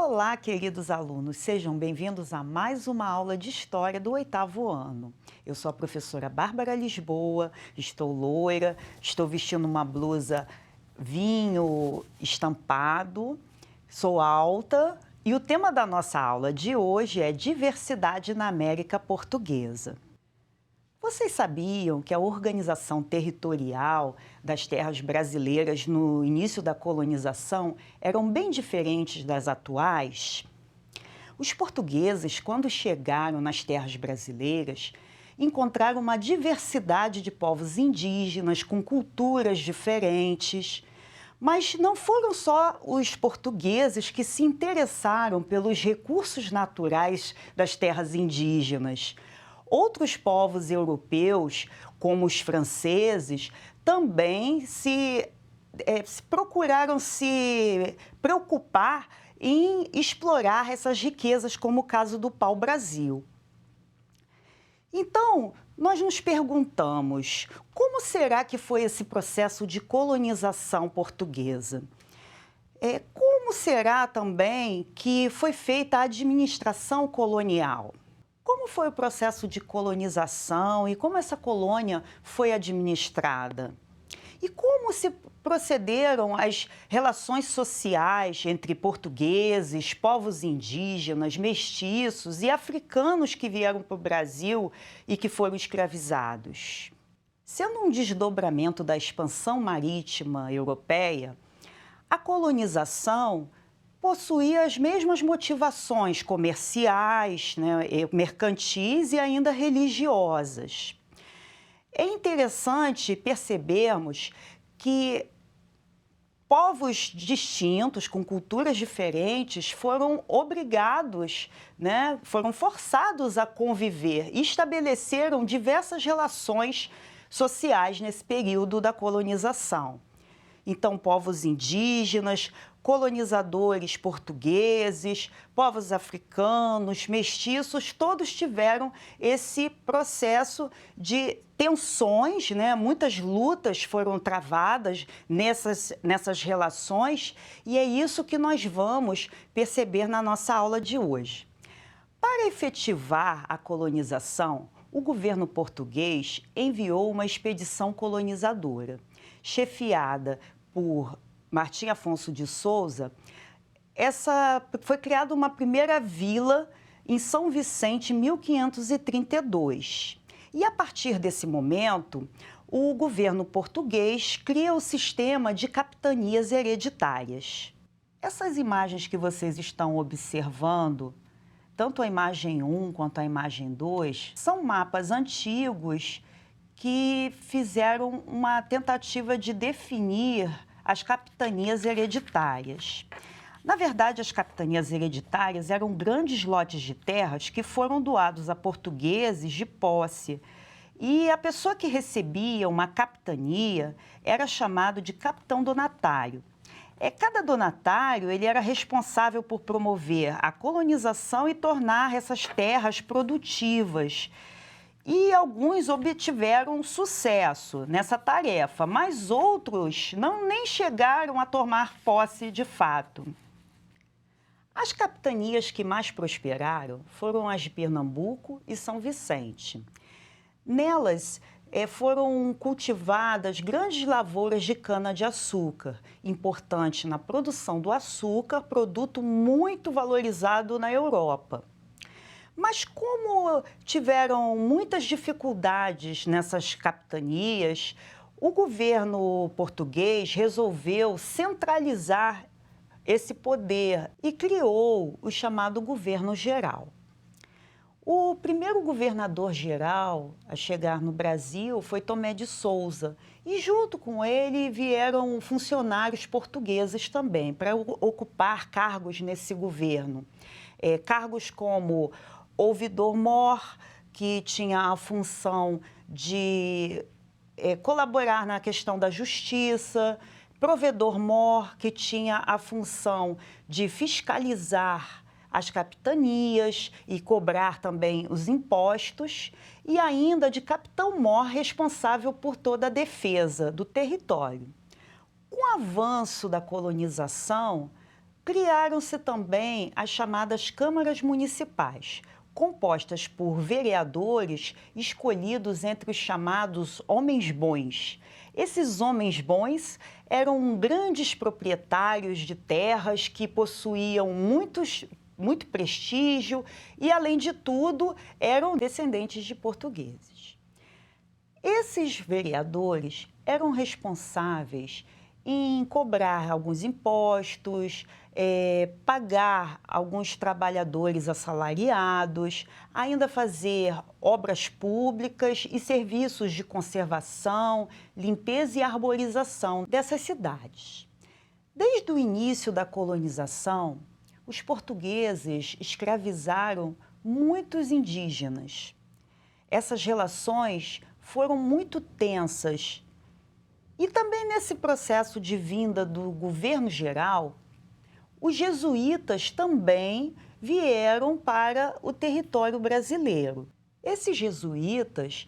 Olá, queridos alunos, sejam bem-vindos a mais uma aula de História do 8º ano. Eu sou a professora Bárbara Lisboa, estou loira, estou vestindo uma blusa vinho estampado, sou alta e o tema da nossa aula de hoje é Diversidade na América Portuguesa. Vocês sabiam que a organização territorial das terras brasileiras no início da colonização eram bem diferentes das atuais? Os portugueses, quando chegaram nas terras brasileiras, encontraram uma diversidade de povos indígenas com culturas diferentes. Mas não foram só os portugueses que se interessaram pelos recursos naturais das terras indígenas. Outros povos europeus, como os franceses, também procuraram se preocupar em explorar essas riquezas, como o caso do pau-brasil. Então, nós nos perguntamos, como será que foi esse processo de colonização portuguesa? Como será também que foi feita a administração colonial? Como foi o processo de colonização e como essa colônia foi administrada? E como se procederam as relações sociais entre portugueses, povos indígenas, mestiços e africanos que vieram para o Brasil e que foram escravizados? Sendo um desdobramento da expansão marítima europeia, a colonização possuía as mesmas motivações comerciais, mercantis e ainda religiosas. É interessante percebermos que povos distintos, com culturas diferentes, foram obrigados, foram forçados a conviver e estabeleceram diversas relações sociais nesse período da colonização. Então, povos indígenas, colonizadores portugueses, povos africanos, mestiços, todos tiveram esse processo de tensões, Muitas lutas foram travadas nessas relações e é isso que nós vamos perceber na nossa aula de hoje. Para efetivar a colonização, o governo português enviou uma expedição colonizadora, chefiada por Martim Afonso de Souza. Foi criada uma primeira vila em São Vicente em 1532. E a partir desse momento, o governo português cria o sistema de capitanias hereditárias. Essas imagens que vocês estão observando, tanto a imagem 1 quanto a imagem 2, são mapas antigos que fizeram uma tentativa de definir as capitanias hereditárias. Na verdade, as capitanias hereditárias eram grandes lotes de terras que foram doados a portugueses de posse. E a pessoa que recebia uma capitania era chamado de capitão donatário. Cada donatário ele era responsável por promover a colonização e tornar essas terras produtivas. E alguns obtiveram sucesso nessa tarefa, mas outros nem chegaram a tomar posse de fato. As capitanias que mais prosperaram foram as de Pernambuco e São Vicente. Nelas foram cultivadas grandes lavouras de cana-de-açúcar, importante na produção do açúcar, produto muito valorizado na Europa. Mas como tiveram muitas dificuldades nessas capitanias, o governo português resolveu centralizar esse poder e criou o chamado governo geral. O primeiro governador-geral a chegar no Brasil foi Tomé de Souza e junto com ele vieram funcionários portugueses também para ocupar cargos nesse governo. Cargos como ouvidor-mor, que tinha a função de colaborar na questão da justiça, provedor-mor, que tinha a função de fiscalizar as capitanias e cobrar também os impostos, e ainda de capitão-mor, responsável por toda a defesa do território. Com o avanço da colonização, Criaram-se também as chamadas câmaras municipais, compostas por vereadores escolhidos entre os chamados homens bons. Esses homens bons eram grandes proprietários de terras que possuíam muito prestígio e, além de tudo, eram descendentes de portugueses. Esses vereadores eram responsáveis em cobrar alguns impostos, pagar alguns trabalhadores assalariados, ainda fazer obras públicas e serviços de conservação, limpeza e arborização dessas cidades. Desde o início da colonização, os portugueses escravizaram muitos indígenas. Essas relações foram muito tensas. E também nesse processo de vinda do governo geral, os jesuítas também vieram para o território brasileiro. Esses jesuítas,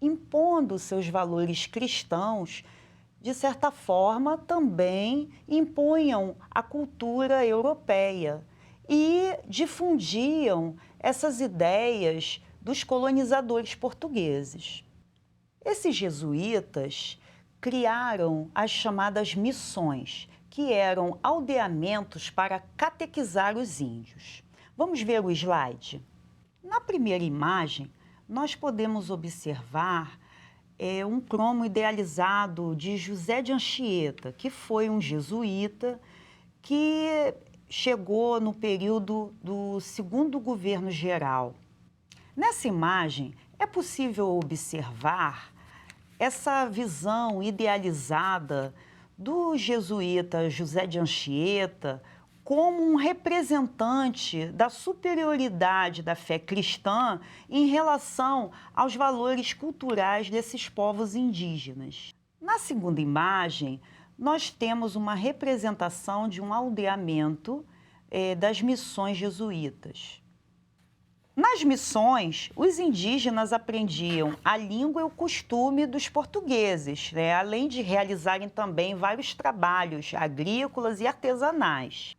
impondo seus valores cristãos, de certa forma também impunham a cultura europeia e difundiam essas ideias dos colonizadores portugueses. Esses jesuítas criaram as chamadas missões, que eram aldeamentos para catequizar os índios. Vamos ver o slide? Na primeira imagem, nós podemos observar um cromo idealizado de José de Anchieta, que foi um jesuíta que chegou no período do segundo governo geral. Nessa imagem, é possível observar essa visão idealizada do jesuíta José de Anchieta como um representante da superioridade da fé cristã em relação aos valores culturais desses povos indígenas. Na segunda imagem, nós temos uma representação de um aldeamento das missões jesuítas. Nas missões, os indígenas aprendiam a língua e o costume dos portugueses, além de realizarem também vários trabalhos agrícolas e artesanais.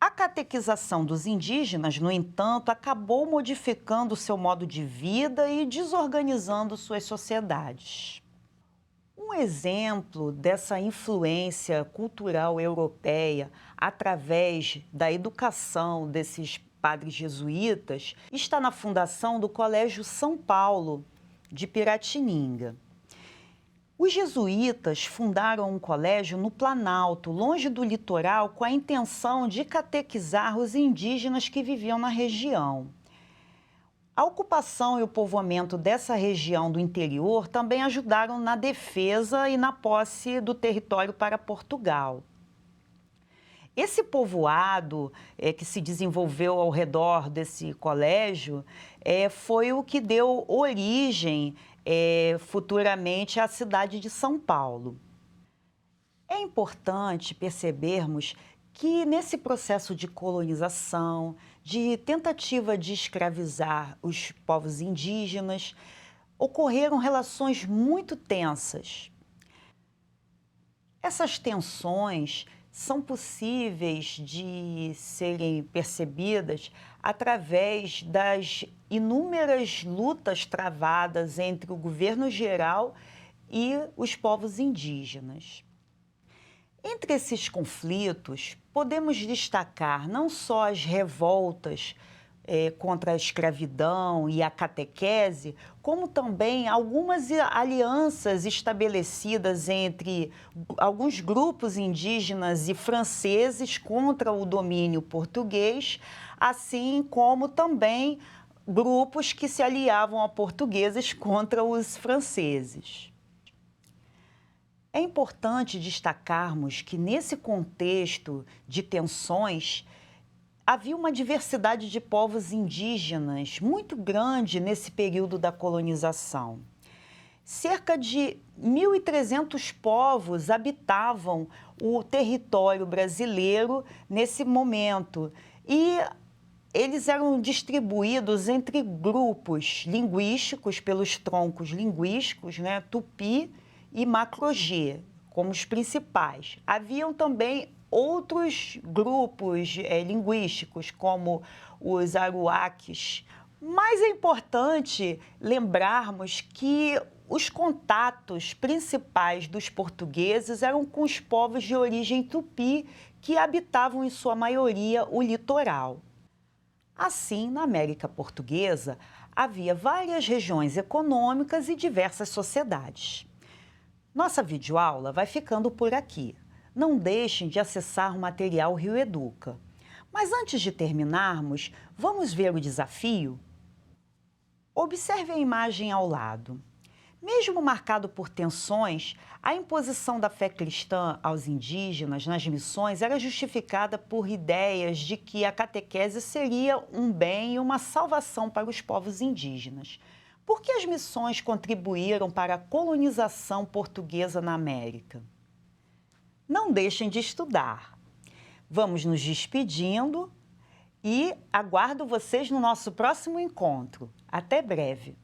A catequização dos indígenas, no entanto, acabou modificando seu modo de vida e desorganizando suas sociedades. Um exemplo dessa influência cultural europeia através da educação desses padres jesuítas está na fundação do Colégio São Paulo, de Piratininga. Os jesuítas fundaram um colégio no Planalto, longe do litoral, com a intenção de catequizar os indígenas que viviam na região. A ocupação e o povoamento dessa região do interior também ajudaram na defesa e na posse do território para Portugal. Esse povoado que se desenvolveu ao redor desse colégio foi o que deu origem futuramente à cidade de São Paulo. É importante percebermos que nesse processo de colonização, de tentativa de escravizar os povos indígenas, ocorreram relações muito tensas. Essas tensões são possíveis de serem percebidas através das inúmeras lutas travadas entre o governo geral e os povos indígenas. Entre esses conflitos, podemos destacar não só as revoltas contra a escravidão e a catequese, como também algumas alianças estabelecidas entre alguns grupos indígenas e franceses contra o domínio português, assim como também grupos que se aliavam a portugueses contra os franceses. É importante destacarmos que, nesse contexto de tensões, havia uma diversidade de povos indígenas muito grande nesse período da colonização. Cerca de 1.300 povos habitavam o território brasileiro nesse momento e eles eram distribuídos entre grupos linguísticos, pelos troncos linguísticos, Tupi e Macro-G, como os principais. Haviam também outros grupos linguísticos, como os aruaques. Mas é importante lembrarmos que os contatos principais dos portugueses eram com os povos de origem tupi, que habitavam, em sua maioria, o litoral. Assim, na América Portuguesa, havia várias regiões econômicas e diversas sociedades. Nossa videoaula vai ficando por aqui. Não deixem de acessar o material Rio Educa. Mas antes de terminarmos, vamos ver o desafio? Observe a imagem ao lado. Mesmo marcado por tensões, a imposição da fé cristã aos indígenas nas missões era justificada por ideias de que a catequese seria um bem e uma salvação para os povos indígenas. Por que as missões contribuíram para a colonização portuguesa na América? Não deixem de estudar. Vamos nos despedindo e aguardo vocês no nosso próximo encontro. Até breve!